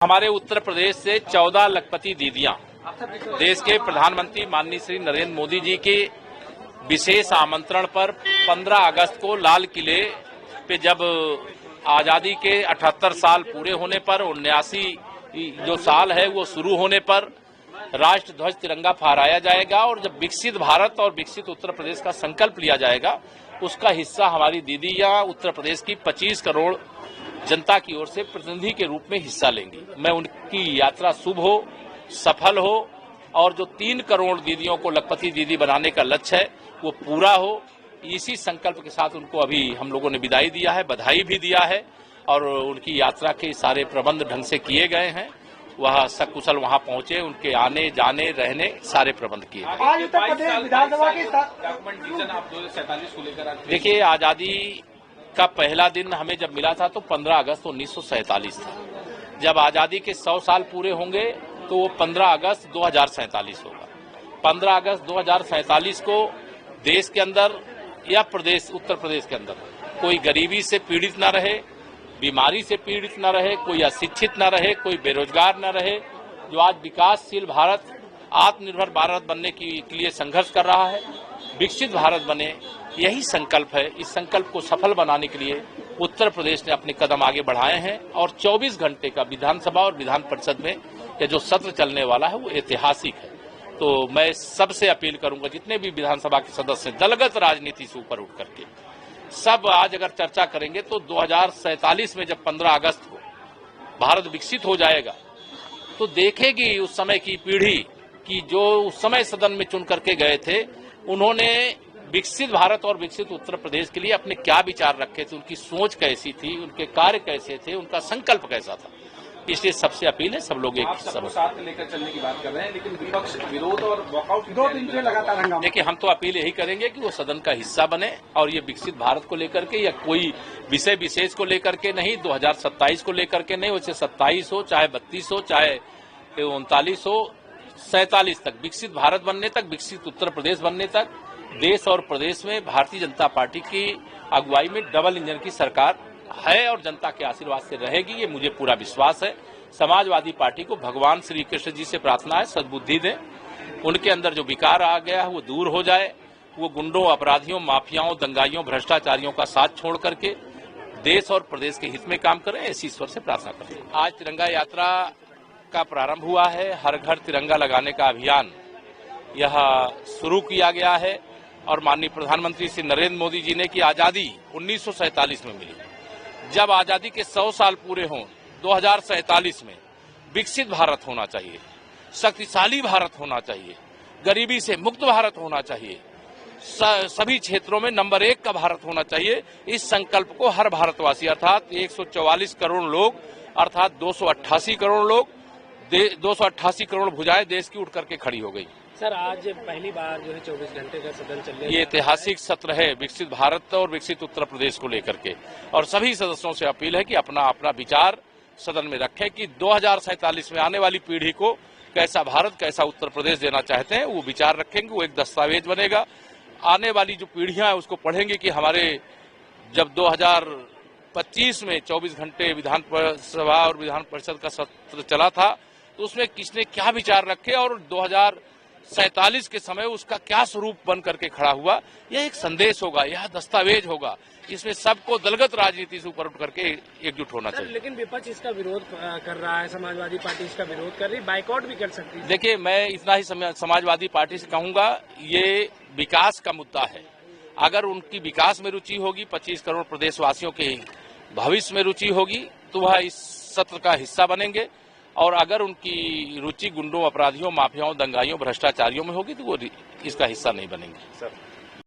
हमारे उत्तर प्रदेश से 14 लखपति दीदियां देश के प्रधानमंत्री माननीय श्री नरेंद्र मोदी जी के विशेष आमंत्रण पर 15 अगस्त को लाल किले पे जब आजादी के 78 साल पूरे होने पर 79 जो साल है वो शुरू होने पर राष्ट्र ध्वज तिरंगा फहराया जाएगा और जब विकसित भारत और विकसित उत्तर प्रदेश का संकल्प लिया जाएगा उसका हिस्सा हमारी दीदियां उत्तर प्रदेश की 25 करोड़ जनता की ओर से प्रतिनिधि के रूप में हिस्सा लेंगी। मैं उनकी यात्रा शुभ हो, सफल हो और जो 3 करोड़ दीदियों को लखपति दीदी बनाने का लक्ष्य है वो पूरा हो, इसी संकल्प के साथ उनको अभी हम लोगों ने विदाई दिया है, बधाई भी दिया है और उनकी यात्रा के सारे प्रबंध ढंग से किए गए हैं। वह सकुशल वहां पहुंचे, उनके आने जाने रहने सारे प्रबंध किए गए। आज उत्तर प्रदेश विधानसभा के आप 247 को लेकर देखिए, आजादी का पहला दिन हमें जब मिला था तो 15 अगस्त 1947 था। जब आजादी के 100 साल पूरे होंगे तो वो 15 अगस्त 2047 होगा। 15 अगस्त 2047 को देश के अंदर या उत्तर प्रदेश के अंदर कोई गरीबी से पीड़ित न रहे, बीमारी से पीड़ित न रहे, कोई अशिक्षित न रहे, कोई बेरोजगार न रहे। जो आज विकासशील भारत, आत्मनिर्भर भारत बनने के लिए संघर्ष कर रहा है, विकसित भारत बने, यही संकल्प है। इस संकल्प को सफल बनाने के लिए उत्तर प्रदेश ने अपने कदम आगे बढ़ाए हैं और 24 घंटे का विधानसभा और विधान परिषद में ये जो सत्र चलने वाला है वो ऐतिहासिक है। तो मैं सबसे अपील करूंगा, जितने भी विधानसभा के सदस्य दलगत राजनीति से ऊपर उठ करके सब आज अगर चर्चा करेंगे तो 2047 में जब 15 अगस्त को भारत विकसित हो जाएगा तो देखेगी उस समय की पीढ़ी की जो उस समय सदन में चुन करके गए थे, उन्होंने विकसित भारत और विकसित उत्तर प्रदेश के लिए अपने क्या विचार रखे थे, उनकी सोच कैसी थी, उनके कार्य कैसे थे, उनका संकल्प कैसा था। इसलिए सबसे अपील है सब लोग एक साथ लेकर चलने की बात कर रहे हैं, लेकिन विपक्ष विरोध और वॉकआउट 2 दिन से लगातार हंगामा। देखिए, हम तो अपील यही करेंगे कि वो सदन का हिस्सा बने और ये विकसित भारत को लेकर के या कोई विषय विशेष को लेकर के नहीं, 2027 को लेकर के नहीं, वैसे 27 हो, चाहे 32 हो, चाहे 39 हो, 47 तक विकसित भारत बनने तक, विकसित उत्तर प्रदेश बनने तक देश और प्रदेश में भारतीय जनता पार्टी की अगुवाई में डबल इंजन की सरकार है और जनता के आशीर्वाद से रहेगी, ये मुझे पूरा विश्वास है। समाजवादी पार्टी को भगवान श्री कृष्ण जी से प्रार्थना है सद्बुद्धि दें, उनके अंदर जो विकार आ गया है वो दूर हो जाए, वो गुंडों, अपराधियों, माफियाओं, दंगाइयों, भ्रष्टाचारियों का साथ छोड़ करके देश और प्रदेश के हित में काम करें, ऐसी ईश्वर से प्रार्थना करते हैं। आज तिरंगा यात्रा का प्रारंभ हुआ है, हर घर तिरंगा लगाने का अभियान यह शुरू किया गया है और माननीय प्रधानमंत्री श्री नरेंद्र मोदी जी ने कि आजादी 1947 में मिली, जब आजादी के 100 साल पूरे हों 2047 में विकसित भारत होना चाहिए, शक्तिशाली भारत होना चाहिए, गरीबी से मुक्त भारत होना चाहिए, सभी क्षेत्रों में नंबर 1 का भारत होना चाहिए। इस संकल्प को हर भारतवासी अर्थात 144 करोड़ लोग अर्थात 288 करोड़ लोग, 288 करोड़ भुजाएं देश की उठ करके खड़ी हो गई। सर, आज पहली बार जो है 24 घंटे का सदन चलने, ये ऐतिहासिक सत्र है विकसित भारत और विकसित उत्तर प्रदेश को लेकर के और सभी सदस्यों से अपील है कि अपना अपना विचार सदन में रखें कि 2047 में आने वाली पीढ़ी को कैसा भारत, कैसा उत्तर प्रदेश देना चाहते हैं, वो विचार रखेंगे, वो एक दस्तावेज बनेगा। आने वाली जो पीढ़ियां हैं उसको पढ़ेंगे कि हमारे जब 2025 में 24 घंटे विधानसभा और विधान परिषद का सत्र चला था तो उसमें किसने क्या विचार रखे और 2047 के समय उसका क्या स्वरूप बन करके खड़ा हुआ। यह एक संदेश होगा, यह दस्तावेज होगा, इसमें सबको दलगत राजनीति से ऊपर उठ करके एकजुट होना चाहिए। लेकिन विपक्ष इसका विरोध कर रहा है, समाजवादी पार्टी इसका विरोध कर रही, बाइकआउट भी कर सकती है। देखिए, मैं इतना ही समाजवादी पार्टी से कहूंगा, ये विकास का मुद्दा है। अगर उनकी विकास में रुचि होगी, 25 करोड़ प्रदेशवासियों के भविष्य में रुचि होगी तो वह इस सत्र का हिस्सा बनेंगे और अगर उनकी रुचि गुंडों, अपराधियों, माफियाओं, दंगाइयों, भ्रष्टाचारियों में होगी तो वो इसका हिस्सा नहीं बनेंगे। सर